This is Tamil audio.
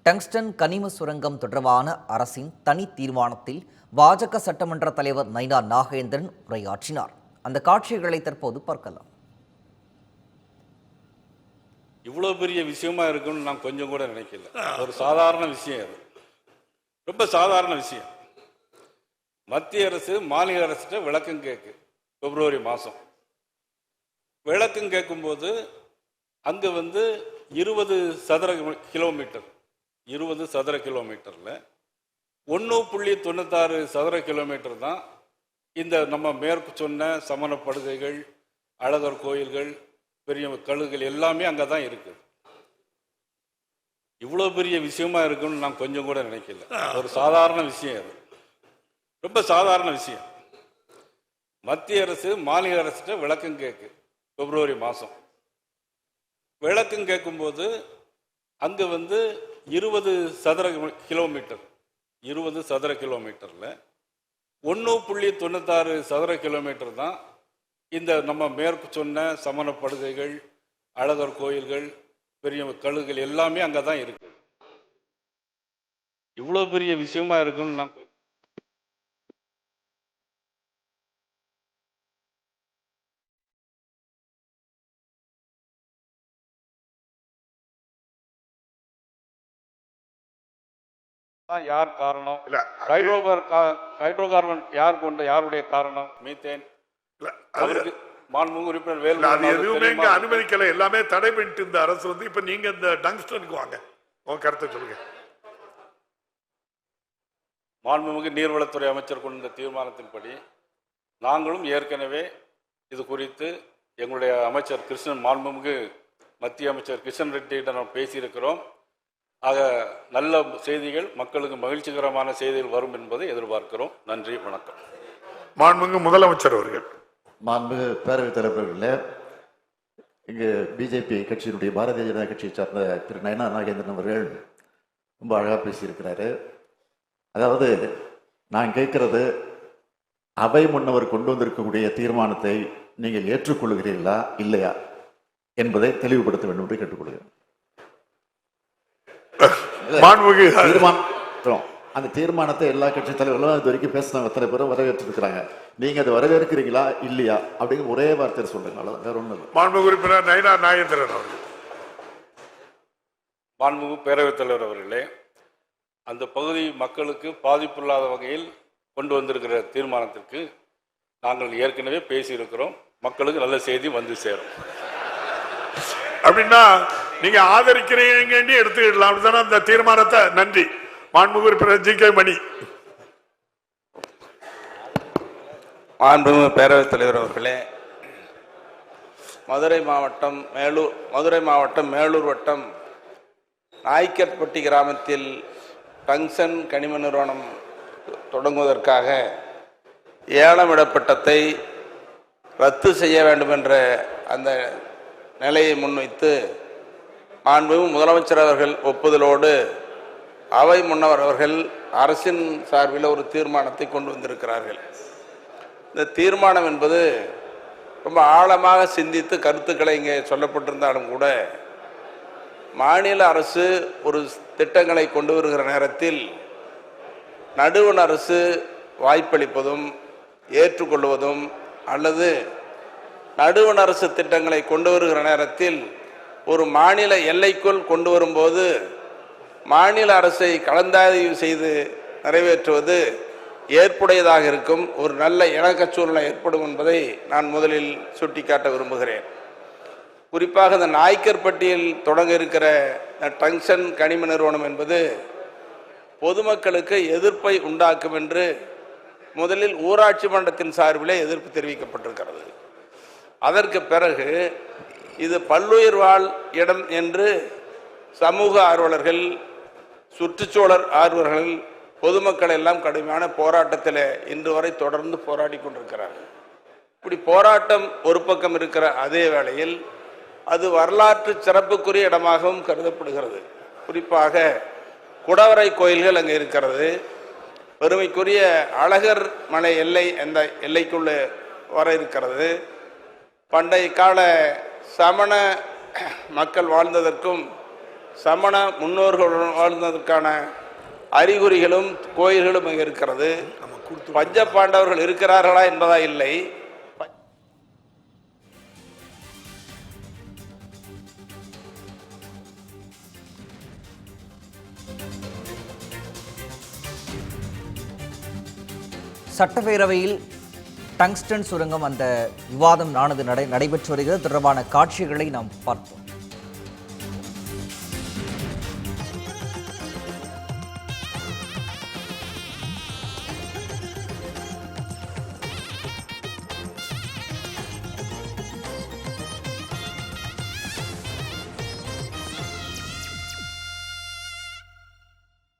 டங்ஸ்டன் கனிம சுரங்கம் தொடர்பான அரசின் தனி தீர்மானத்தில் பாஜக சட்டமன்ற தலைவர் நைனா நாகேந்திரன் உரையாற்றினார். அந்த காட்சிகளை தற்போது பார்க்கலாம். இவ்வளோ பெரிய விஷயமா இருக்குன்னு நான் கொஞ்சம் கூட நினைக்கல. ஒரு சாதாரண விஷயம், அது ரொம்ப சாதாரண விஷயம். மத்திய அரசு மாநில அரசிட்ட விளக்கம் கேட்கு. பிப்ரவரி மாதம் விளக்கம் கேட்கும்போது அங்கே 20 சதுர கிலோமீட்டர் 20 சதுர கிலோமீட்டரில் 1.96 சதுர கிலோமீட்டர் தான் இந்த நம்ம மேற்கு சொன்ன சமணப்படுகைகள், அழகர் கோயில்கள், பெரிய கழுகுகள் எல்லாமே அங்கே தான் இருக்குது. இவ்வளோ பெரிய விஷயமா இருக்குன்னு நான் கொஞ்சம் கூட நினைக்கல. ஒரு சாதாரண விஷயம், அது ரொம்ப சாதாரண விஷயம். மத்திய அரசு மாநில அரசிட்ட விளக்கம் கேட்கு. பிப்ரவரி மாதம் விளக்கம் கேட்கும்போது அங்கே 20 சதுர கிலோமீட்டர் 20 சதுர கிலோமீட்டரில் 1.96 சதுர கிலோமீட்டர் தான் இந்த நம்ம மேற்கு சொன்ன சமணப்படுகைகள், அழகர் கோயில்கள், பெரிய கழுகுகள் எல்லாமே அங்கே தான் இருக்கு. இவ்வளோ பெரிய விஷயமா இருக்குன்னு நான் யார் காரணம்? ஹைட்ரோகார்பன் யார் கொண்ட, யாருடைய காரணம்? மீத்தேன். மாண்புமிகு உறுப்பினர் வேலு எதுவுமே இங்க அனுமதிக்கல, எல்லாமே தடை பண்ணிட்டு இந்த அரசு இப்ப நீங்க இந்த டங்ஸ்டனுக்கு வாங்க, உங்க கருத்தை சொல்லுங்க. மாண்புமிகு நீர்வளத்துறை அமைச்சர் கொண்ட தீர்மானத்தின்படி நாங்களும் ஏற்கனவே இது குறித்து எங்களுடைய அமைச்சர் கிருஷ்ணன், மாண்புமிகு மத்திய அமைச்சர் கிஷன் ரெட்டியிடம் பேசியிருக்கிறோம். ஆக நல்ல செய்திகள், மக்களுக்கு மகிழ்ச்சிகரமான செய்திகள் வரும் என்பதை எதிர்பார்க்கிறோம். நன்றி, வணக்கம். மாண்புமிகு முதலமைச்சர் அவர்கள். மாண்புமிகு பேரவைத் தலைவர்களே, இங்கு பிஜேபி கட்சியினுடைய பாரதிய ஜனதா கட்சியை சார்ந்த திரு நயனா நாகேந்திரன் அவர்கள் ரொம்ப அழகாக பேசியிருக்கிறாரு. அதாவது நான் கேட்கறது, அவை முன்னவர் கொண்டு வந்திருக்கக்கூடிய தீர்மானத்தை நீங்கள் ஏற்றுக்கொள்கிறீர்களா இல்லையா என்பதை தெளிவுபடுத்த வேண்டும் என்று கேட்டுக்கொள்கிறேன். அந்த தீர்மானத்தை எல்லா கட்சி தலைவர்களும் இது வரைக்கும் பேசினாங்க, அத்தனை பேரும் வரவேற்றிருக்கிறாங்க. நீங்க அதை வரவேற்கிறீங்களா இல்லையா அப்படிங்கிற ஒரே வார்த்தையை சொல்லுங்க, வேற ஒன்றும் இல்லை. மாண்புமிகு உறுப்பினர் நயனா நாகேந்திரன் அவர்கள். மாண்புமிகு பேரவைத் தலைவர் அவர்களே, அந்த பகுதி மக்களுக்கு பாதிப்பில்லாத வகையில் கொண்டு வந்திருக்கிற தீர்மானத்திற்கு நாங்கள் ஏற்கனவே பேசியிருக்கிறோம். மக்களுக்கு நல்ல செய்தி வந்து சேரும். அப்படின்னா நீங்க ஆதரிக்கிறீங்க எடுத்துக்கிடலாம், அப்படித்தானே அந்த தீர்மானத்தை? நன்றி. மாண்புமிகு உறுப்பினர் ஜி.கே. மணி. மாண்புமிகு பேரவைத் தலைவர் அவர்களே, மதுரை மாவட்டம் மேலூர் வட்டம் நாய்க்கற்பட்டி கிராமத்தில் டங்ஸ்டன் கனிம நிறுவனம் தொடங்குவதற்காக ஏலமிடப்பட்டத்தை ரத்து செய்ய வேண்டும் என்ற அந்த நிலையை முன்வைத்து மாண்புமிகு முதலமைச்சர் அவர்கள் ஒப்புதலோடு அவை முன்னவர் அவர்கள் அரசின் சார்பில் ஒரு தீர்மானத்தை கொண்டு வந்திருக்கிறார்கள். இந்த தீர்மானம் என்பது ரொம்ப ஆழமாக சிந்தித்து கருத்துக்களை இங்கே சொல்லப்பட்டிருந்தாலும் கூட, மாநில அரசு ஒரு திட்டங்களை கொண்டு வருகிற நேரத்தில் நடுவண் அரசு வாய்ப்பளிப்பதும் ஏற்றுக்கொள்வதும், அல்லது நடுவண் அரசு திட்டங்களை கொண்டு வருகிற நேரத்தில் ஒரு மாநில எல்லைக்குள் கொண்டு வரும்போது மாநில அரசை கலந்தாய்வு செய்து நிறைவேற்றுவது ஏற்புடையதாக இருக்கும். ஒரு நல்ல இணக்க சூழ்நிலை ஏற்படும் என்பதை நான் முதலில் சுட்டிக்காட்ட விரும்புகிறேன். குறிப்பாக இந்த நாய்க்கற்பட்டியில் தொடங்க இருக்கிற டங்ஸ்டன் கனிம நிறுவனம் என்பது பொதுமக்களுக்கு எதிர்ப்பை உண்டாக்கும் என்று முதலில் ஊராட்சி மன்றத்தின் சார்பிலே எதிர்ப்பு தெரிவிக்கப்பட்டிருக்கிறது. அதற்கு பிறகு இது பல்லுயிர் வாழ் இடம் என்று சமூக ஆர்வலர்கள், சுற்றுச்சூழல் ஆர்வலர்கள், பொதுமக்கள் எல்லாம் கடுமையான போராட்டத்தில் இன்று வரை தொடர்ந்து போராடி கொண்டிருக்கிறார்கள். இப்படி போராட்டம் ஒரு பக்கம் இருக்கிற அதே வேளையில் அது வரலாற்று சிறப்புக்குரிய இடமாகவும் கருதப்படுகிறது. குறிப்பாக குடவரை கோயில்கள் அங்கே இருக்கிறது. பெருமைக்குரிய அழகர் மலை எல்லை அந்த எல்லைக்குள்ளே வர இருக்கிறது. பண்டைய கால சமண மக்கள் வாழ்ந்ததற்கும் சமண முன்னோர்களுடன் வாழ்ந்ததற்கான அறிகுறிகளும் கோயில்களும் இங்கு இருக்கிறது. பஞ்ச பாண்டவர்கள் இருக்கிறார்களா என்பதா இல்லை. சட்டப்பேரவையில் டங்ஸ்டன் சுரங்கம் அந்த விவாதம் நடைபெற்று வருகிறது. தொடர்பான காட்சிகளை நாம் பார்ப்போம்.